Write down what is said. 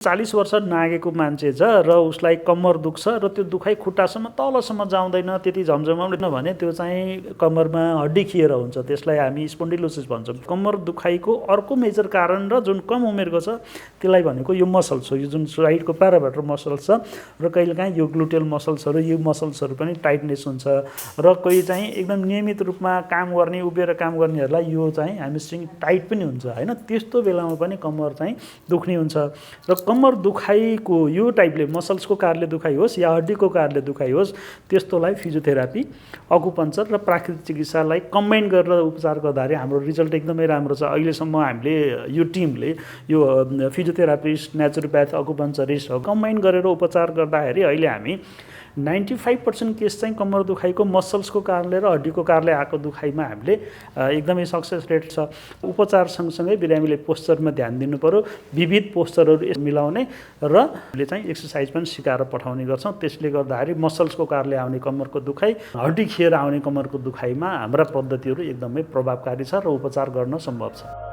40 वर्ष नागेको मान्छे छ र उसलाई कम्मर दुख्छ र त्यो दुखाइ खुट्टासम्म तलसम्म जाउँदैन, त्यति झमझमाउँदैन भने त्यो चाहिँ कम्मरमा हड्डी खिएर हुन्छ। त्यसलाई हामी स्पोन्डिलोसिस भन्छौँ। कम्मर दुखाइको अर्को मेजर कारण र जुन कम उमेरको छ त्यसलाई भनेको यो मसल्स हो, यो जुन साइडको प्याराभेटर मसल्स छ र कहिलेकाहीँ यो ग्लुटेल मसल्सहरू, यो मसल्सहरू पनि टाइटनेस हुन्छ र कोही चाहिँ एकदम नियमित रूपमा काम गर्ने, उभिएर काम गर्नेहरूलाई यो चाहिँ ह्यामस्ट्रिङ टाइट पनि हुन्छ हैन। त्यस्तो बेलामा पनि कम्मर चाहिँ दुख्ने हुन्छ र कम्मर दुखाइको यो टाइपले मसल्सको कारणले दुखाइ होस् या हड्डीको कारणले दुखाइ होस्, त्यस्तोलाई फिजियोथेरापी, अकुपञ्चर र प्राकृतिक चिकित्सालाई कम्बाइन गरेर उपचार गर्दाखेरि हाम्रो रिजल्ट एकदमै राम्रो छ। अहिलेसम्म हामीले यो टिमले यो फिजियोथेरापिस्ट, नेचुरोप्याथ, अकुपञ्चरिस्ट कम्बाइन गरेर उपचार गर्दाखेरि अहिले हामी 95% केस चाहिँ कम्मर दुखाइको मसल्सको कारणले र हड्डीको कारणले आएको दुखाइमा हामीले एकदमै सक्सेस रेट छ। उपचार सँगसँगै बिरामीले पोस्चरमा ध्यान दिनु पर्यो, विविध पोस्चरहरू मिलाउने र हामीले चाहिँ एक्सर्साइज पनि सिकाएर पठाउने गर्छौँ। त्यसले गर्दाखेरि मसल्सको कारणले आउने कम्मरको दुखाइ, हड्डी खिएर आउने कम्मरको दुखाइमा हाम्रा पद्धतिहरू एकदमै प्रभावकारी छ र उपचार गर्न सम्भव छ।